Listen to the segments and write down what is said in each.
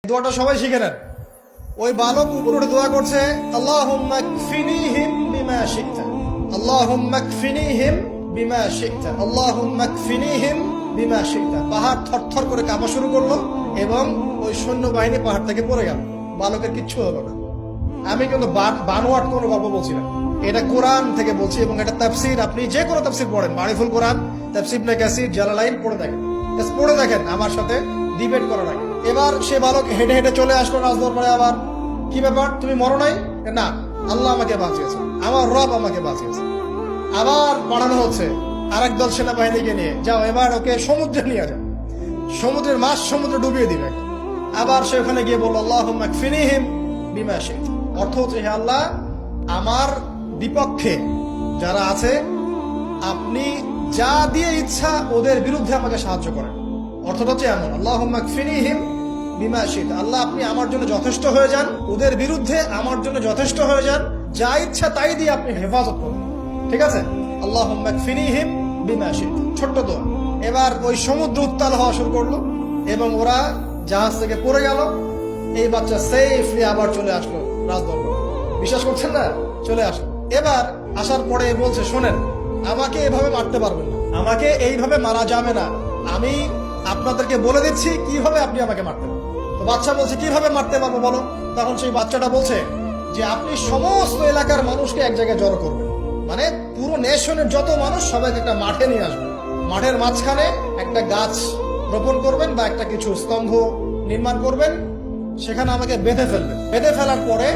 দোয়াটা সবাই শিখে নেন। ওই বালক উপরে উঠে দোয়া করছে, আল্লাহুম্মা কফিনিহিম বিমা শি'তা, আল্লাহুম্মা কফিনিহিম বিমা শি'তা, আল্লাহুম্মা কফিনিহিম বিমা শি'তা। পাহাড় থরথর করে কাঁপা শুরু করলো এবং ওই সৈন্যবাহিনী পাহাড় থেকে পড়ে গেল। বালকের কিচ্ছু হলো না। আমি কিন্তু বানোয়াট কোনো গল্প বলছি না, এটা কোরআন থেকে বলছি এবং এটা তাফসীর। আপনি যে কোনো তাফসীর পড়েন, মারিফুল কোরআন, তাফসীর ইবনে কাসির, জালালাইন পড়ে দেখেন, পড়ে দেখেন, আমার সাথে ডিবেট করার আগে। এবার সে বালক হেঁটে হেঁটে চলে আসলো রাজদরবারে। আবার কি ব্যাপার, তুমি মরো নাই? না, আল্লাহ আমাকে বাঁচিয়েছে, আমার রব আমাকে বাঁচিয়েছে। আবার পাঠানো হচ্ছে আরেক দল সেনাবাহিনীকে নিয়ে, যাও এবার ওকে সমুদ্রে নিয়ে যাও, সমুদ্রের মাছ সমুদ্রে ডুবিয়ে দিবে। আবার সে ওখানে গিয়ে বলল, আল্লাহুম্মা কফিনিহিম বিমা শি'তা। অর্থ হচ্ছে, হে আল্লাহ, আমার বিপক্ষে যারা আছে আপনি যা দিয়ে ইচ্ছা ওদের বিরুদ্ধে আমাকে সাহায্য করেন। অর্থটা হচ্ছে এমন, আল্লাহুম্মা কফিনিহিম বিমা শি'তা, আল্লাহ আপনি আমার জন্য যথেষ্ট হয়ে যান, ওদের বিরুদ্ধে আমার জন্য যথেষ্ট হয়ে যান, যা ইচ্ছা তাই দিয়ে আপনি হেফাজত করুন। ঠিক আছে, আল্লাহুম্মা কফিনিহিম বিমা শি'তা, ছোট্ট দোয়া। এবার ওই সমুদ্র উত্তাল হওয়া শুরু করলো এবং ওরা জাহাজ থেকে পড়ে গেল। এই বাচ্চা সেফলি আবার চলে আসলো রাজদরবারে। বিশ্বাস করছেন না? চলে আসলো। এবার আসার পরে বলছে, শোনেন, আমাকে এভাবে মারতে পারবেন না, আমাকে এইভাবে মারা যাবে না, আমি আপনাদেরকে বলে দিচ্ছি কিভাবে আপনি আমাকে মারতে পারবেন। তো বাচ্চা বলছে, কিভাবে মারতে পারবো বলো? তখন সেই বাচ্চাটা বলছে যে আপনি সমস্ত এলাকার মানুষকে এক জায়গায় জড়ো করবেন, মানে পুরো নেশনের যত মানুষ সবাইকে একটা মাঠে নিয়ে আসবেন, মাঠের মাঝখানে একটা গাছ রোপণ করবেন বা একটা কিছু স্তম্ভ নির্মাণ করবেন, সেখানে আমাকে বেঁধে ফেলবেন। বেঁধে ফেলার পরে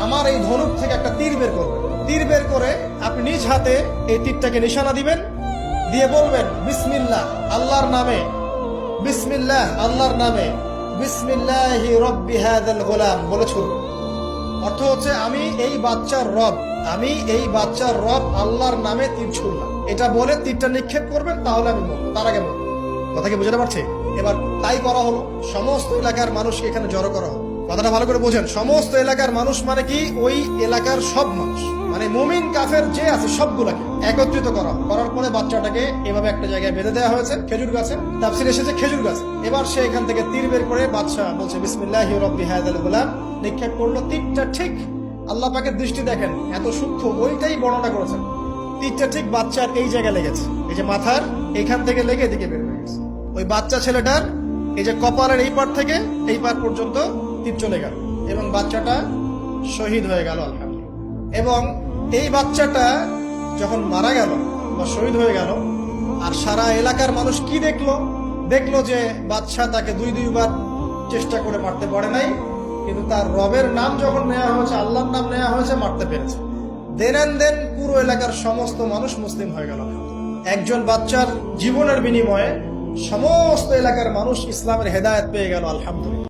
আমার এই ধনুক থেকে একটা তীর বের করবেন, তীর বের করে আপনি নিজ হাতে এই তীরটাকে নিশানা দিবেন, দিয়ে বলবেন বিসমিল্লাহ, আল্লাহর নামে, বিসমিল্লাহ, আল্লাহর নামে, বিসমিল্লাহি রব্বি হাযাল গোলাম বলে ছুড়বেন। অর্থ হচ্ছে, আমি এই বাচ্চার রব, আমি এই বাচ্চার রব আল্লাহর নামে তীর ছুড়লাম, এটা বলে তীরটা নিক্ষেপ করবেন, তাহলে আমি মরবো, তার আগে মরবো। কথা কি বুঝতে পারছি? এবার তাই করা হলো, সমস্ত এলাকার মানুষকে এখানে জড়ো করা হলো। কথাটা ভালো করে বোঝেন, সমস্ত এলাকার মানুষ মানে কি? ওই এলাকার সব মানুষ, মানে মুমিন কাফের যে আছে সবগুলাকে একত্রিত করা। করার পরে বাচ্চাটাকে এভাবে একটা জায়গায় বেঁধে দেওয়া হয়েছে, খেজুর গাছে, তাফসীরে এসেছে খেজুর গাছে। এবার সে এখান থেকে তীর বের করে বাচ্চা বলছে বিসমিল্লাহি রব্বি হাযাল গোলাম, নিক্ষেপ করলো। তীরটা ঠিক, আল্লাহ পাকের দৃষ্টি দেখেন এত সূক্ষ্ম, ওইটাই বর্ণনা করেছেন। তীরটা ঠিক বাচ্চার এই জায়গায় লেগেছে, এই যে মাথার এখান থেকে লেগে এদিকে বের হয়ে গেছে। ওই বাচ্চা ছেলেটার এই যে কপালের এই পার থেকে এই পার পর্যন্ত তীর চলে গেল এবং বাচ্চাটা শহীদ হয়ে গেল, আলহামদুলিল্লাহ। এবং এই বাচ্চাটা যখন মারা গেল বা শহীদ হয়ে গেল, আর সারা এলাকার মানুষ কি দেখলো? দেখলো যে বাচ্চা তাকে দুইবার চেষ্টা করে মারতে পারে নাই, কিন্তু তার রবের নাম যখন নেওয়া হয়েছে, আল্লাহর নাম নেওয়া হয়েছে, মারতে পেরেছে। দেন পুরো এলাকার সমস্ত মানুষ মুসলিম হয়ে গেল। একজন বাচ্চার জীবনের বিনিময়ে সমস্ত এলাকার মানুষ ইসলামের হেদায়েত পেয়ে গেল, আলহামদুলিল্লাহ।